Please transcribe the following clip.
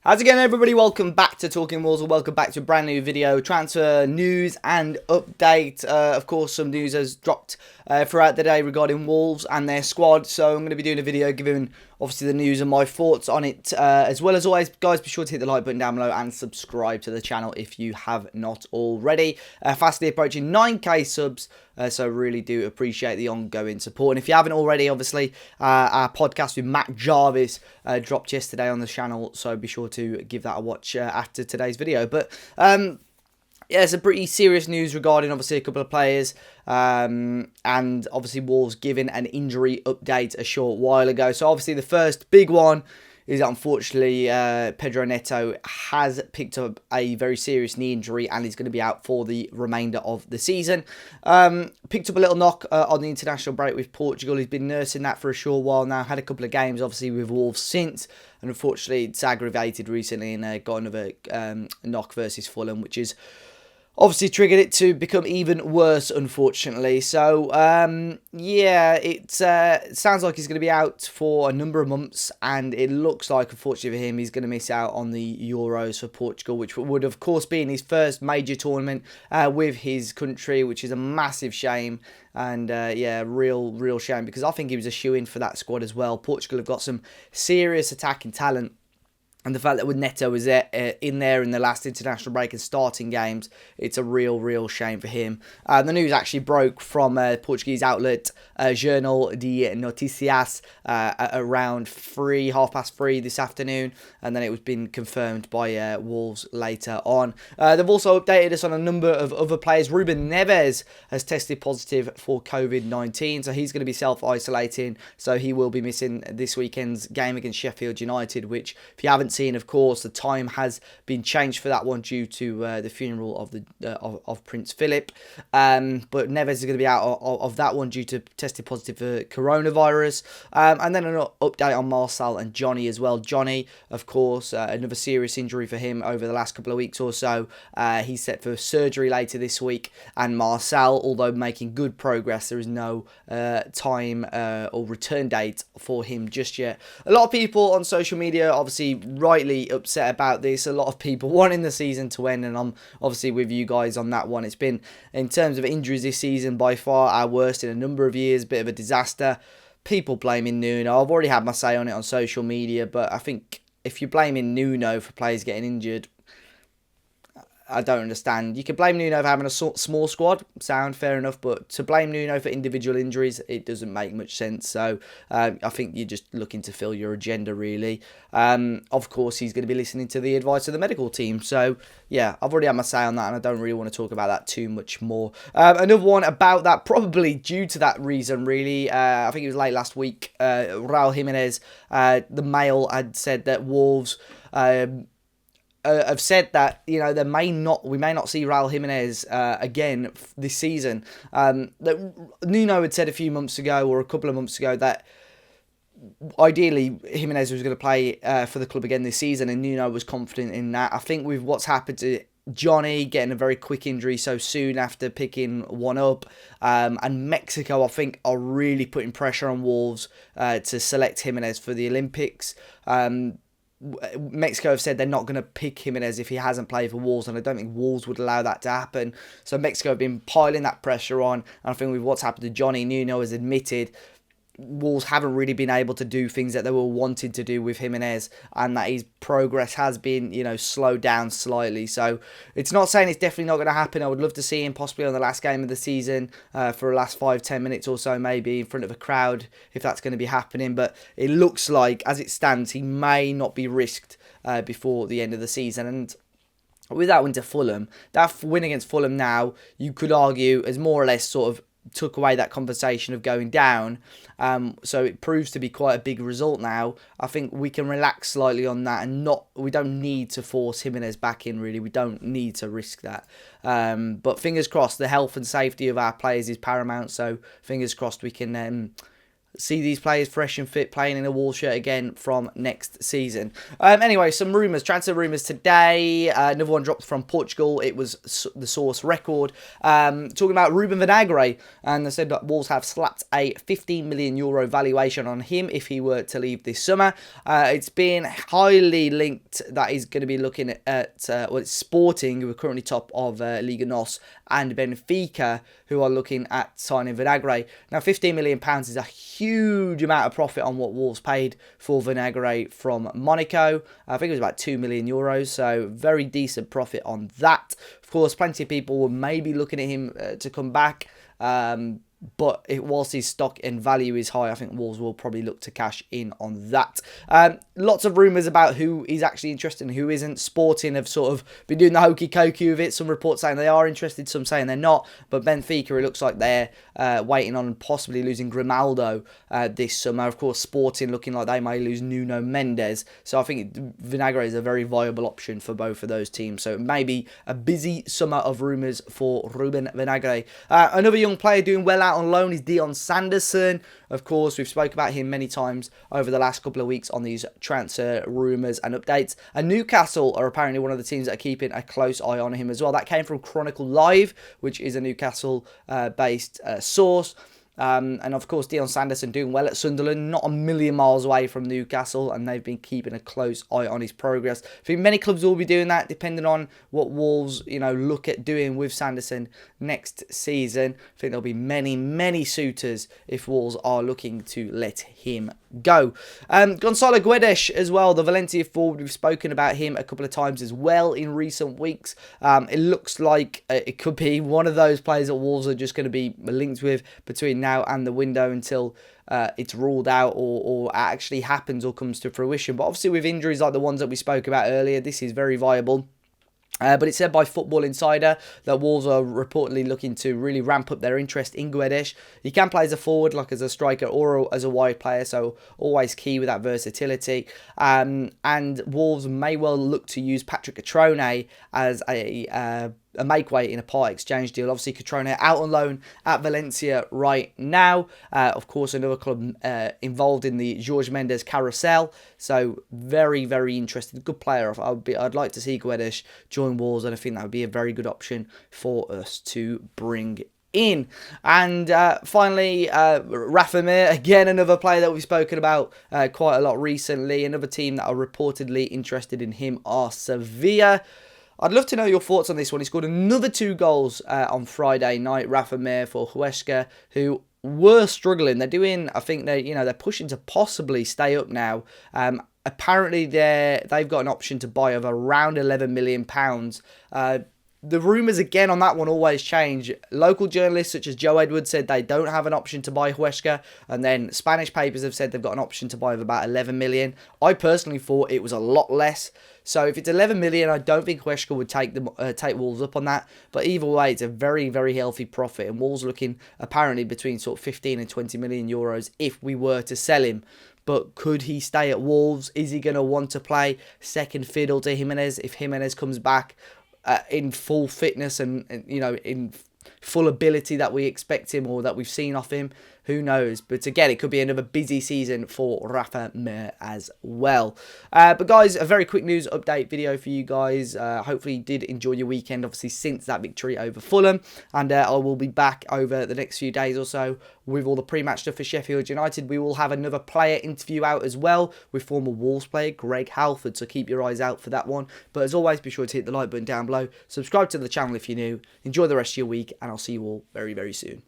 How's it going, everybody? Welcome back to Talking Wolves, or welcome back to a brand new video, transfer news and update. Of course, some news has dropped throughout the day regarding Wolves and their squad, so I'm going to be doing a video giving obviously the news and my thoughts on it. As well as always, guys, be sure to hit the like button down below and subscribe to the channel if you have not already. Fastly approaching 9k subs, so really do appreciate the ongoing support. And if you haven't already, obviously, our podcast with Matt Jarvis dropped yesterday on the channel, so be sure to give that a watch after today's video. But yeah, some pretty serious news regarding obviously a couple of players, and obviously Wolves giving an injury update a short while ago. So obviously the first big one is that unfortunately Pedro Neto has picked up a very serious knee injury and is going to be out for the remainder of the season. Picked up a little knock on the international break with Portugal. He's been nursing that for a short while now. Had a couple of games obviously with Wolves since, and unfortunately it's aggravated recently and got another knock versus Fulham, which is obviously triggered it to become even worse, unfortunately. So, yeah, it sounds like he's going to be out for a number of months, and it looks like, unfortunately for him, he's going to miss out on the Euros for Portugal, which would, of course, be in his first major tournament with his country, which is a massive shame. And, yeah, real shame, because I think he was a shoo-in for that squad as well. Portugal have got some serious attacking talent. And the fact that with Neto was in there in the last international break and starting games, it's a real shame for him. The news actually broke from Portuguese outlet Jornal de Noticias around 3:30 this afternoon, and then it was been confirmed by Wolves later on. They've also updated us on a number of other players. Ruben Vinagre has tested positive for COVID-19, so he's going to be self-isolating, so he will be missing this weekend's game against Sheffield United, which, if you haven't seen, of course, the time has been changed for that one due to the funeral of Prince Philip. But Neves is going to be out of that one due to testing positive for coronavirus. And then an update on Marcel and Johnny as well. Johnny, of course, another serious injury for him over the last couple of weeks or so. He's set for surgery later this week. And Marcel, although making good progress, there is no time or return date for him just yet. A lot of people on social media obviously rightly upset about this. A lot of people wanting the season to end, and I'm obviously with you guys on that one. It's been, in terms of injuries this season, by far our worst in a number of years. Bit of a disaster. People blaming Nuno. I've already had my say on it on social media, but I think if you're blaming Nuno for players getting injured, I don't understand. You can blame Nuno for having a small squad, sound fair enough, but to blame Nuno for individual injuries, it doesn't make much sense. So I think you're just looking to fill your agenda, really. Of course, he's going to be listening to the advice of the medical team. So yeah, I've already had my say on that, and I don't really want to talk about that too much more. Another one about that, probably due to that reason, really. I think it was late last week. Raul Jimenez, the Mail, had said that Wolves have said that, you know, we may not see Raul Jimenez again this season. That Nuno had said a few months ago, or a couple of months ago, that ideally Jimenez was going to play for the club again this season, and Nuno was confident in that. I think with what's happened to Johnny getting a very quick injury so soon after picking one up, and Mexico, I think, are really putting pressure on Wolves to select Jimenez for the Olympics. Mexico have said they're not going to pick Jimenez if he hasn't played for Wolves, and I don't think Wolves would allow that to happen. So Mexico have been piling that pressure on, and I think with what's happened to Johnny, Nuno has admitted Wolves haven't really been able to do things that they were wanting to do with Jimenez, and that his progress has been, you know, slowed down slightly. So it's not saying it's definitely not going to happen. I would love to see him possibly on the last game of the season for the last 5-10 minutes or so, maybe in front of a crowd, if that's going to be happening. But it looks like, as it stands, he may not be risked before the end of the season. And with that win to Fulham, that win against Fulham now, you could argue, is more or less sort of took away that conversation of going down. So it proves to be quite a big result now. I think we can relax slightly on that, and we don't need to force Jimenez back in, really. We don't need to risk that. But fingers crossed, the health and safety of our players is paramount. So fingers crossed we can see these players fresh and fit playing in a Wolves shirt again from next season. Anyway, some rumours, transfer rumours today. Another one dropped from Portugal. It was the source Record, talking about Ruben Vinagre, and they said that Wolves have slapped a €15 million valuation on him if he were to leave this summer. It's been highly linked that he's going to be looking at it's Sporting, who are currently top of Liga NOS, and Benfica, who are looking at signing Vinagre. Now, £15 million is a huge amount of profit on what Wolves paid for Vinagre from Monaco. I think it was about €2 million, so very decent profit on that. Of course, plenty of people were maybe looking at him to come back, but whilst his stock and value is high, I think Wolves will probably look to cash in on that. Lots of rumours about who is actually interested and who isn't. Sporting have sort of been doing the hokey cokey with it. Some reports saying they are interested, some saying they're not. But Benfica, it looks like they're waiting on possibly losing Grimaldo this summer. Of course, Sporting looking like they may lose Nuno Mendes. So I think Vinagre is a very viable option for both of those teams. So it may be a busy summer of rumours for Ruben Vinagre. Another young player doing well out on loan is Dion Sanderson. Of course, we've spoke about him many times over the last couple of weeks on these transfer rumours and updates. And Newcastle are apparently one of the teams that are keeping a close eye on him as well. That came from Chronicle Live, which is a Newcastle-based source. And of course, Dion Sanderson doing well at Sunderland, not a million miles away from Newcastle, and they've been keeping a close eye on his progress. I think many clubs will be doing that, depending on what Wolves, look at doing with Sanderson next season. I think there'll be many suitors if Wolves are looking to let him go. Gonzalo Guedes as well, the Valencia forward. We've spoken about him a couple of times as well in recent weeks. It looks like it could be one of those players that Wolves are just going to be linked with between now and the window until it's ruled out or actually happens or comes to fruition. But obviously with injuries like the ones that we spoke about earlier, this is very viable. But it's said by Football Insider that Wolves are reportedly looking to really ramp up their interest in Guedes. He can play as a forward, like as a striker or as a wide player, so always key with that versatility. And Wolves may well look to use Patrick Cutrone as a make-weight in a part exchange deal. Obviously, Cutrone out on loan at Valencia right now. Of course, another club involved in the Jorge Mendes carousel. So, very interested. Good player. I'd like to see Guedes join Wolves, and I think that would be a very good option for us to bring in. And finally, Rafa Mir, again, another player that we've spoken about quite a lot recently. Another team that are reportedly interested in him are Sevilla. I'd love to know your thoughts on this one. He scored another 2 goals on Friday night, Rafa Mir for Huesca, who were struggling. They're doing, I think they're pushing to possibly stay up now. Apparently they've got an option to buy of around £11 million. The rumours again on that one always change. Local journalists such as Joe Edwards said they don't have an option to buy Huesca, and then Spanish papers have said they've got an option to buy of about 11 million. I personally thought it was a lot less. So if it's 11 million, I don't think Huesca would take Wolves up on that. But either way, it's a very healthy profit, and Wolves looking apparently between sort of 15 and 20 million euros if we were to sell him. But could he stay at Wolves? Is he going to want to play second fiddle to Jimenez if Jimenez comes back in full fitness and in full ability that we expect him or that we've seen off him? Who knows? But again, it could be another busy season for Rafa Mir as well. But guys, a very quick news update video for you guys. Hopefully you did enjoy your weekend, obviously, since that victory over Fulham. And I will be back over the next few days or so with all the pre-match stuff for Sheffield United. We will have another player interview out as well with former Wolves player Greg Halford, so keep your eyes out for that one. But as always, be sure to hit the like button down below. Subscribe to the channel if you're new. Enjoy the rest of your week, and I'll see you all very soon.